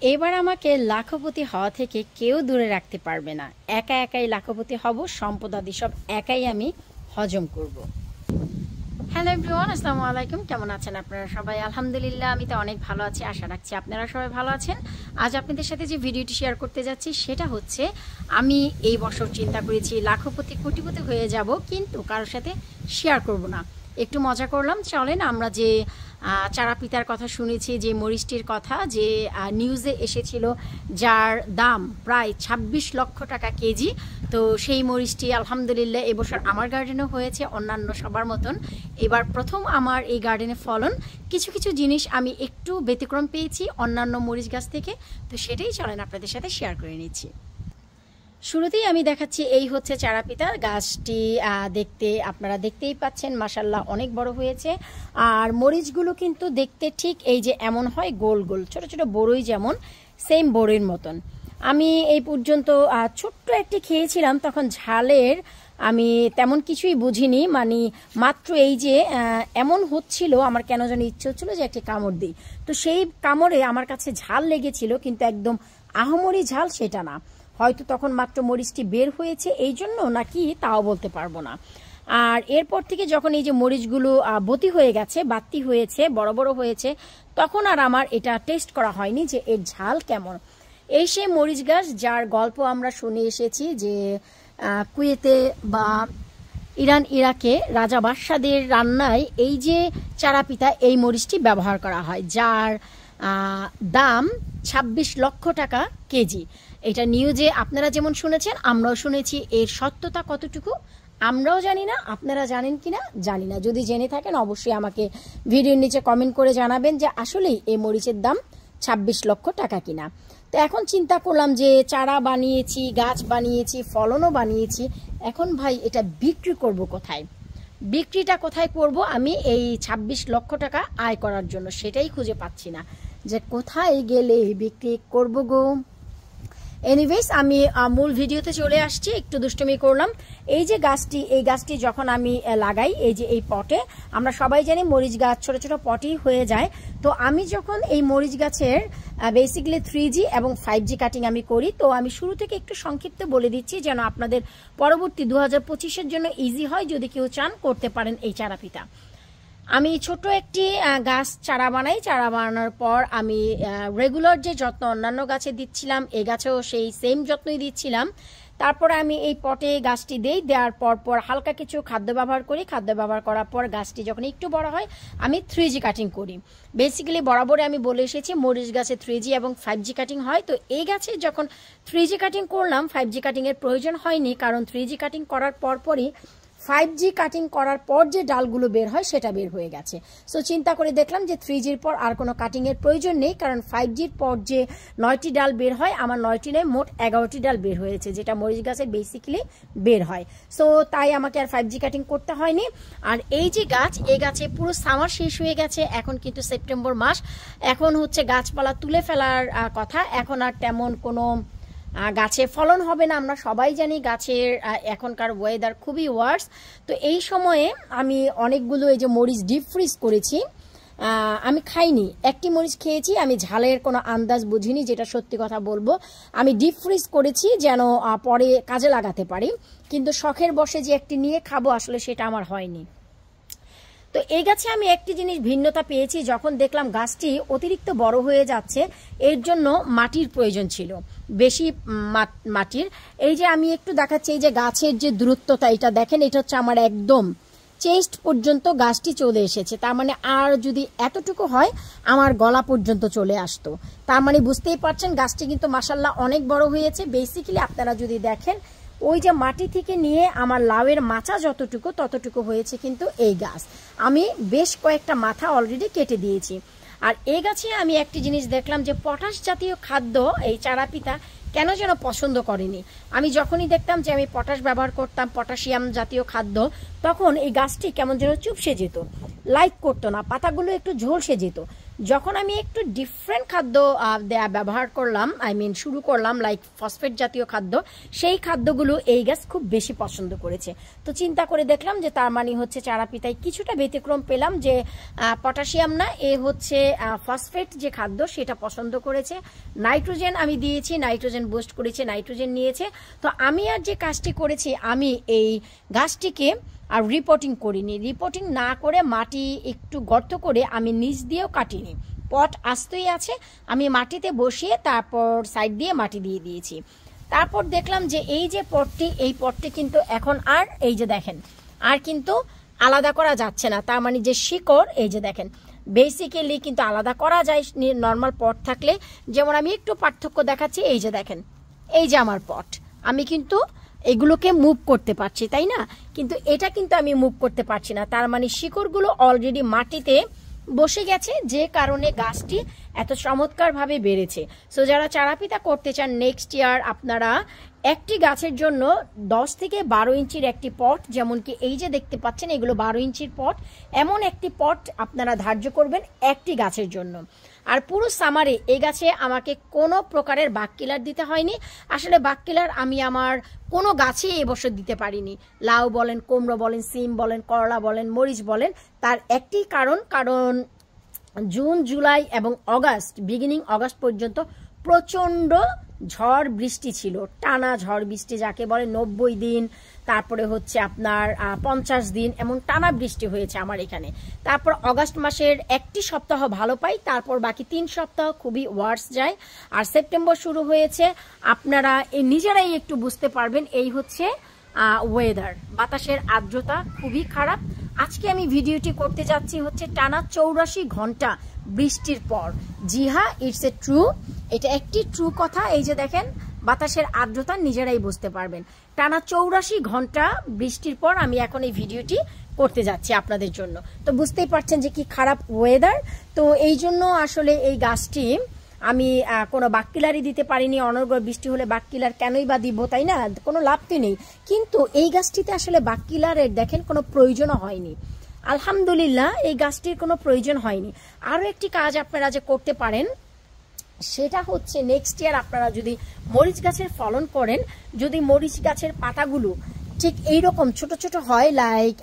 এবার আমাকে লাখপতি হওয়া থেকে কেউ দূরে রাখতে পারবে না। একা একাই লাখপতি হব, সম্পদাদি সব একাই আমি হজম করব। হ্যালো এভরিওয়ান, আসসালামু আলাইকুম। কেমন আছেন আপনারা সবাই? আলহামদুলিল্লাহ, আমি তো অনেক ভালো আছি। আশা রাখছি আপনারা সবাই ভালো আছেন। আজ আপনাদের সাথে যে ভিডিওটি শেয়ার করতে যাচ্ছি সেটা হচ্ছে, আমি এই বছর চিন্তা করেছি লাখপতি কোটিপতি হয়ে যাব, কিন্তু কারোর সাথে শেয়ার করব না। একটু মজা করলাম। চলেন আমরা যে চারা পিতার কথা শুনেছি, যে মরিচটির কথা, যে নিউজে এসেছিল, যার দাম প্রায় ২৬ লক্ষ টাকা কেজি, তো সেই মরিচটি আলহামদুলিল্লাহ এবছর আমার গার্ডেনও হয়েছে অন্যান্য সবার মতন। এবার প্রথম আমার এই গার্ডেনে ফলন। কিছু কিছু জিনিস আমি একটু ব্যতিক্রম পেয়েছি অন্যান্য মরিচ গাছ থেকে, তো সেটাই চলেন আপনাদের সাথে শেয়ার করে নিচ্ছি। শুরুতেই আমি দেখাচ্ছি, এই হচ্ছে চারা পিতা গাছটি। দেখতে আপনারা দেখতেই পাচ্ছেন, মাশাল্লাহ অনেক বড় হয়েছে। আর মরিচগুলো কিন্তু দেখতে ঠিক এই যে এমন হয়, গোল গোল ছোট ছোট বড়ই, যেমন সেম বড়ইর মতন। আমি এই পর্যন্ত ছোট্ট একটি খেয়েছিলাম, তখন ঝালের আমি তেমন কিছুই বুঝিনি, মানে মাত্র এই যে এমন হচ্ছিল, আমার কেন যেন ইচ্ছে হচ্ছিল যে একটি কামড় দিই। তো সেই কামড়ে আমার কাছে ঝাল লেগেছিল, কিন্তু একদম আহামরি ঝাল সেটা না। হয়তো তখন মাত্র মরিচটি বের হয়েছে এই জন্য, নাকি তাও বলতে পারবো না। আর এরপর থেকে যখন এই যে মরিচগুলো বতি হয়ে গেছে, বাতি হয়েছে, বড় বড় হয়েছে, তখন আর আমার এটা টেস্ট করা হয়নি যে এর ঝাল কেমন। এই সেই মরিচ গাছ যার গল্প আমরা শুনে এসেছি, যে কুয়েতে বা ইরান ইরাকে রাজা বাদশাদের রান্নায় এই যে চারা পিতা, এই মরিচটি ব্যবহার করা হয়, যার দাম ২৬ লক্ষ টাকা কেজি। এটা নিউজে আপনারা যেমন শুনেছেন, আমরাও শুনেছি। এর সত্যতা কতটুকু আমরাও জানি না, আপনারা জানেন কিনা জানি না। যদি জেনে থাকেন অবশ্যই আমাকে ভিডিওর নিচে কমেন্ট করে জানাবেন যে আসলেই এই মরিচের দাম ২৬ লক্ষ টাকা কিনা। তো এখন চিন্তা করলাম যে চারা বানিয়েছি, গাছ বানিয়েছি, ফলনও বানিয়েছি, এখন ভাই এটা বিক্রি করব কোথায়? বিক্রিটা কোথায় করব আমি এই ২৬ লক্ষ টাকা আয় করার জন্য? সেটাই খুঁজে পাচ্ছি না যে কোথায় গেলে বিক্রি করব গো। এনিওয়েজ, আমি মূল ভিডিওতে চলে আসছি। একটু দুষ্টুমি করলাম। এই যে গাছটি, এই গাছটি যখন আমি লাগাই, এই যে এই পটে, আমরা সবাই জানি মরিচ গাছ ছোট ছোট পটেই হয়ে যায়। তো আমি যখন এই মরিচ গাছের বেসিক্যালি 3G এবং 5G কাটিং আমি করি, তো আমি শুরু থেকে একটু সংক্ষিপ্ত বলে দিচ্ছি, যেন আপনাদের পরবর্তী 2025-এর জন্য ইজি হয়। যদি কেউ চান করতে পারেন এই চারা পিতা। আমি ছোট একটি গাছ চারা বানাই। চারা বানানোর পর আমি রেগুলার যে যত্ন অন্যান্য গাছে দিচ্ছিলাম, এই গাছেও সেই সেম যত্নই দিচ্ছিলাম। তারপরে আমি এই পটে গাছটি দেই, দেওয়ার পর হালকা কিছু খাদ্য ব্যবহার করি। খাদ্য ব্যবহার করার পর গাছটি যখন একটু বড় হয়, আমি 3G কাটিং করি। বেসিক্যালি বরাবরে আমি বলে এসেছি মরিচ গাছে 3G এবং 5G কাটিং হয়। তো এই গাছে যখন 3G কাটিং করলাম, 5G কাটিংয়ের প্রয়োজন হয়নি, কারণ 3G কাটিং করার পরপরই 5G কাটিং করার পর যে ডালগুলো বের হয় সেটা বের হয়ে গেছে। সো চিন্তা করে দেখলাম যে 3Gর পর আর কোনো কাটিংয়ের প্রয়োজন নেই, কারণ 5Gর পর যে 9টি ডাল বের হয়, আমার 9টি নয়, মোট 11টি ডাল বের হয়েছে, যেটা মরিচ গাছে বেসিক্যালি বের হয়। সো তাই আমাকে আর 5G কাটিং করতে হয়নি। আর এই যে গাছ, এই গাছে পুরো সামার শেষ হয়ে গেছে, এখন কিন্তু সেপ্টেম্বর মাস। এখন হচ্ছে গাছপালা তুলে ফেলার কথা। এখন আর তেমন কোনো গাছে ফলন হবে না। আমরা সবাই জানি গাছের এখনকার ওয়েদার খুবই ওয়ার্স। তো এই সময়ে আমি অনেকগুলো এই যে মরিচ ডিপ ফ্রিজ করেছি। আমি খাইনি, একটি মরিচ খেয়েছি। আমি ঝালের কোনো আন্দাজ বুঝিনি, যেটা সত্যি কথা বলবো। আমি ডিপ ফ্রিজ করেছি যেন পরে কাজে লাগাতে পারি, কিন্তু শখের বসে যে একটি নিয়ে খাবো, আসলে সেটা আমার হয়নি। তো এই গাছে আমি একটি জিনিস ভিন্নতা পেয়েছি, যখন দেখলাম গাছটি অতিরিক্ত বড় হয়ে যাচ্ছে, এর জন্য মাটির প্রয়োজন ছিল, বেশি মাটির। এই যে আমি একটু দেখাচ্ছি, এই যে গাছের যে দূরত্বটা, এটা দেখেন, এটা হচ্ছে আমার একদম চেস্ট পর্যন্ত গাছটি চলে এসেছে। তার মানে আর যদি এতটুকু হয়, আমার গলা পর্যন্ত চলে আসতো। তার মানে বুঝতেই পারছেন গাছটি কিন্তু মাশাল্লাহ অনেক বড় হয়েছে। বেসিক্যালি আপনারা যদি দেখেন, ওই যে মাটি থেকে নিয়ে আমার লাউয়ের মাচা যতটুকু, ততটুকু হয়েছে কিন্তু এই গাছ। আমি বেশ কয়েকটা মাথা অলরেডি কেটে দিয়েছি। আর এই গাছে আমি একটি জিনিস দেখলাম, যে পটাশ জাতীয় খাদ্য এই চারা পিতা কেন যেন পছন্দ করেনি। আমি যখনই দেখতাম যে আমি পটাশ ব্যবহার করতাম, পটাশিয়াম জাতীয় খাদ্য, তখন এই গাছটি কেমন যেন চুপসে যেত, লাইক করতো না, পাতাগুলো একটু ঝলসে যেত। যখন আমি একটু ডিফারেন্ট খাদ্য ব্যবহার করলাম, শুরু করলাম লাইক ফসফেট জাতীয় খাদ্য, সেই খাদ্যগুলো এই গাছ খুব বেশি পছন্দ করেছে। তো চিন্তা করে দেখলাম যে তার মানে হচ্ছে চারা পিতায় কিছুটা ব্যতিক্রম পেলাম, যে পটাশিয়াম না, এ হচ্ছে ফসফেট যে খাদ্য সেটা পছন্দ করেছে। নাইট্রোজেন আমি দিয়েছি, নাইট্রোজেন বুস্ট করেছে, নাইট্রোজেন নিয়েছে। তো আমি আর যে কাজটি করেছি, আমি এই গাছটিকে আর রিপোর্টিং করিনি, রিপোর্টিং না করে মাটি একটু গর্ত করে আমি নিচ দিয়েও কাটিনি, পট আস্তই আছে, আমি মাটিতে বসিয়ে তারপর সাইড দিয়ে মাটি দিয়ে দিয়েছি। তারপর দেখলাম যে এই যে পটটি, এই পটটি কিন্তু এখন আর এই যে দেখেন আর কিন্তু আলাদা করা যাচ্ছে না, তার মানে যে শিকড় এই যে দেখেন বেসিক্যালি কিন্তু আলাদা করা যায় নর্মাল পট থাকলে। যেমন আমি একটু পার্থক্য দেখাচ্ছি, এই যে দেখেন এই যে আমার পট, আমি কিন্তু এগুলোকে মুভ করতে পারছি, তাই না? কিন্তু এটা কিন্তু আমি মুভ করতে পারছি না, তার মানে শিকড়গুলো অলরেডি মাটিতে বসে গেছে, যে কারণে গাছটি এত চমৎকারভাবে বেড়েছে। সো যারা চারাপিতা করতে চান নেক্সট ইয়ার, আপনারা একটি গাছের জন্য 10 থেকে 12 ইঞ্চির একটি পট, যেমন কি এই যে দেখতে পাচ্ছেন এগুলো 12 ইঞ্চির পট, এমন একটি পট আপনারা ধার্য করবেন একটি গাছের জন্য। আর পুরো সামারে এই গাছে আমাকে কোনো প্রকারের বাগ কিলার দিতে হয়নি। আসলে বাগ কিলার আমি আমার কোনো গাছেই এবছর দিতে পারিনি, লাউ বলেন, কুমড়ো বলেন, সিম বলেন, করলা বলেন, মরিচ বলেন। তার একটি কারণ জুন, জুলাই এবং অগাস্ট, বিগিনিং অগাস্ট পর্যন্ত প্রচণ্ড ঝড় বৃষ্টি ছিল, টানা ঝড় বৃষ্টি যাকে বলে 90 দিন, তারপরে হচ্ছে আপনার 50 দিন, এমন টানা বৃষ্টি হয়েছে আমার এখানে। তারপর অগাস্ট মাসের একটি সপ্তাহ ভালো পাই, তারপর বাকি 3 সপ্তাহ খুবই ওয়ার্স যায়। আর সেপ্টেম্বর শুরু হয়েছে, আপনারা নিজেরাই একটু বুঝতে পারবেন, এই হচ্ছে ওয়েদার, বাতাসের আর্দ্রতা খুবই খারাপ। আজকে আমি ভিডিওটি করতে যাচ্ছি হচ্ছে টানা 84 ঘন্টা বৃষ্টির পর। জি হ্যাঁ, ইটস এ ট্রু, এটা একটি ট্রু কথা। এই যে দেখেন বাতাসের আর্দ্রতা নিজেরাই বুঝতে পারবেন। টানা 84 ঘন্টা বৃষ্টির পর আমি এখন এই ভিডিওটি করতে যাচ্ছি আপনাদের জন্য। তো বুঝতেই পারছেন যে কি খারাপ ওয়েদার। তো এই জন্য আসলে এই গাছটি আমি কোনো বাক্কিলারই দিতে পারিনি। অনর্গল বৃষ্টি হলে বাক্কিলার কেনই বা দিব, তাই না? কোনো লাভ তো নেই। কিন্তু এই গাছটিতে আসলে বাক্কিলারের দেখেন কোনো প্রয়োজনও হয়নি, আলহামদুলিল্লাহ এই গাছটির কোনো প্রয়োজন হয়নি। আরও একটি কাজ আপনারা যে করতে পারেন, সেটা হচ্ছে নেক্সট ইয়ার আপনারা যদি মরিচ গাছের ফলন করেন, যদি মরিচ গাছের পাতাগুলো ঠিক এইরকম ছোট ছোট হয়, লাইক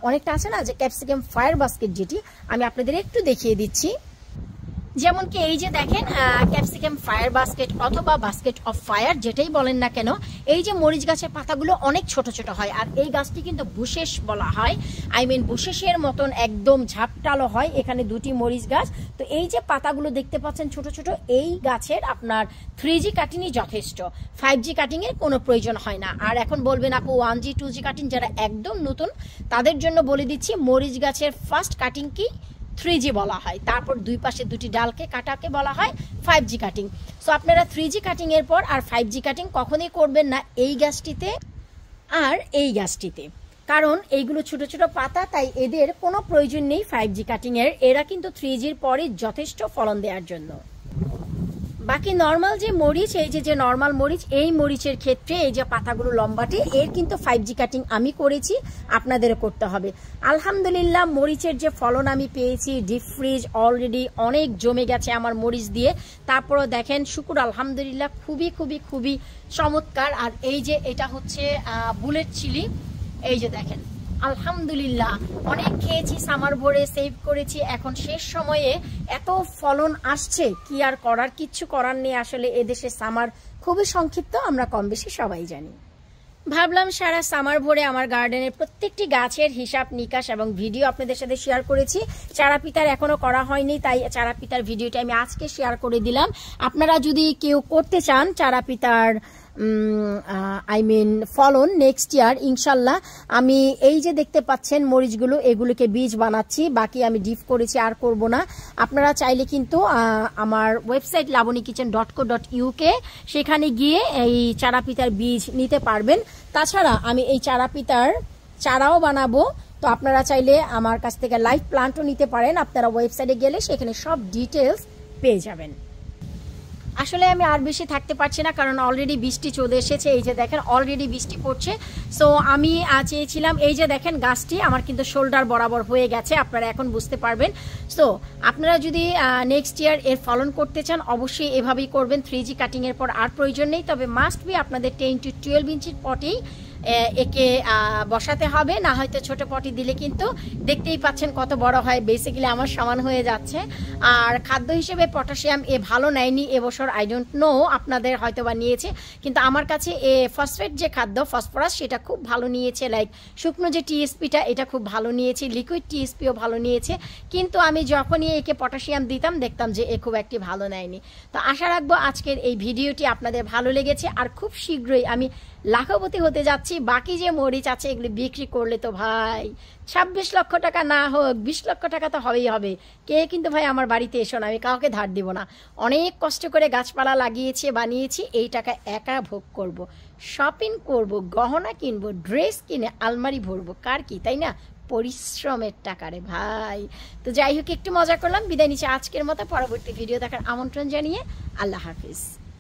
অনেকটা আছে না যে ক্যাপসিকাম ফায়ার বাস্কেট, যেটি আমি আপনাদের একটু দেখিয়ে দিচ্ছি। যেমন কি এই যে দেখেন ক্যাপসিকাম ফায়ার বাস্কেট অথবা বাস্কেট অফ ফায়ার, যেটাই বলেন না কেন, এই যে মরিচ গাছের পাতাগুলো অনেক ছোট ছোট হয়। আর এই গাছটি কিন্তু বুশেষ বলা হয়, বুশেষের মতন একদম ঝাপটালো হয়। এখানে 2টি মরিচ গাছ। তো এই যে পাতাগুলো দেখতে পাচ্ছেন ছোট ছোট, এই গাছের আপনার 3G কাটিংই যথেষ্ট, 5G কাটিং এর কোনো প্রয়োজন হয় না। আর এখন বলবেন আপু 1G 2G কাটিং, যারা একদম নতুন তাদের জন্য বলে দিচ্ছি, মরিচ গাছের ফার্স্ট কাটিং কি 3G বলা হয়, তারপর 2 পাশে 2টি ডালকে কাটাকে বলা হয় 5G কাটিং। সো আপনারা 3G কাটিং এর পর আর 5G কাটিং কখনোই করবেন না এই গাছটিতে আর এই গাছটিতে, কারণ এইগুলো ছোট ছোট পাতা, তাই এদের কোনো প্রয়োজন নেই 5G কাটিং এর। এরা কিন্তু 3Gর পরে যথেষ্ট ফলন দেওয়ার জন্য। বাকি নর্মাল যে মরিচ, এই যে নর্মাল মরিচ, এই মরিচের ক্ষেত্রে এই যে পাতাগুলো লম্বাটে, এর কিন্তু 5G কাটিং আমি করেছি, আপনাদেরও করতে হবে। আলহামদুলিল্লাহ মরিচের যে ফলন আমি পেয়েছি, ডিপ ফ্রিজ অলরেডি অনেক জমে গেছে আমার মরিচ দিয়ে। তারপরও দেখেন শুকুর আলহামদুলিল্লাহ খুবই খুবই খুবই চমৎকার। আর এই যে এটা হচ্ছে বুলেট চিলি, এই যে দেখেন আলহামদুলিল্লাহ অনেক খেয়েছি, সামার ভরে সেভ করেছি। এখন শেষ সময়ে এত ফলন আসছে, কি আর করার, কিচ্ছু করার নেই। আসলে এদেশে সামার খুবই সংক্ষিপ্ত, আমরা কম বেশি সবাই জানি। ভাবলাম সারা সামার ভরে আমার গার্ডেনের প্রত্যেকটি গাছের হিসাব নিকাশ এবং ভিডিও আপনাদের সাথে শেয়ার করেছি। চারা পিতার এখনো করা হয়নি, তাই চারা পিতার ভিডিওটা আমি আজকে শেয়ার করে দিলাম। আপনারা যদি কেউ করতে চান চারা পিতার ফলন নেক্সট ইয়ার, ইনশাল্লাহ আমি এই যে দেখতে পাচ্ছেন মরিচগুলো, এগুলোকে বীজ বানাচ্ছি, বাকি আমি ডিপ করেছি, আর করব না। আপনারা চাইলে কিন্তু আমার ওয়েবসাইট lavanikichen.co.uk, সেখানে গিয়ে এই চারা পিতার বীজ নিতে পারবেন। তাছাড়া আমি এই চারা পিতার চারাও বানাবো, তো আপনারা চাইলে আমার কাছ থেকে লাইভ প্লান্টও নিতে পারেন। আপনারা ওয়েবসাইটে গেলে সেখানে সব ডিটেলস পেয়ে যাবেন। আসলে আমি আর বেশি থাকতে পারছি না, কারণ অলরেডি বৃষ্টি চলে এসেছে। এই যে দেখেন অলরেডি বৃষ্টি পড়ছে। সো আমি চেয়েছিলাম, এই যে দেখেন গাছটি আমার কিন্তু শোল্ডার বরাবর হয়ে গেছে, আপনারা এখন বুঝতে পারবেন। সো আপনারা যদি নেক্সট ইয়ার এর ফলন করতে চান অবশ্যই এভাবেই করবেন। 3G কাটিংয়ের পর আর প্রয়োজন নেই, তবে মাস্ট বি আপনাদের 10 to 12 ইঞ্চির পটেই একে বসাতে হবে, না হয়তো ছোট পটি দিলে কিন্তু দেখতেই পাচ্ছেন কত বড় হয়, বেসিক্যালি আমার সমান হয়ে যাচ্ছে। আর খাদ্য হিসেবে পটাশিয়াম ভালো নেয়নি এবছর, আই ডোন্ট নো আপনাদের হয়তো বা নিয়েছে, কিন্তু আমার কাছে ফসফেট যে খাদ্য ফসফরাস সেটা খুব ভালো নিয়েছে। লাইক শুকনো যে টিএসপিটা এটা খুব ভালো নিয়েছে, লিকুইড টিএসপিও ভালো নিয়েছে, কিন্তু আমি যখনই একে পটাশিয়াম দিতাম দেখতাম যে খুব একটি ভালো নেয়নি। তো আশা রাখবো আজকের এই ভিডিওটি আপনাদের ভালো লেগেছে। আর খুব শীঘ্রই আমি লাখপতি হতে যাচ্ছি। বাকি যে মরিচ আছে এগুলি বিক্রি করলে তো ভাই 26 লক্ষ টাকা না হোক 20 লক্ষ টাকা তো হবেই হবে। কে কিন্তু ভাই আমার বাড়িতে এসো না, আমি কাউকে ধার দিব না। অনেক কষ্ট করে গাছপালা লাগিয়েছি, বানিয়েছি, এই টাকা একা ভোগ করব, শপিং করব, গহনা কিনবো, ড্রেস কিনে আলমারি ভরবো, কার কি, তাই না? পরিশ্রমের টাকারে ভাই। তো যাই হোক, একটু মজা করলাম, বিদায় নিচ্ছি আজকের মতো। পরবর্তী ভিডিও দেখার আমন্ত্রণ জানিয়ে আল্লাহ হাফিজ।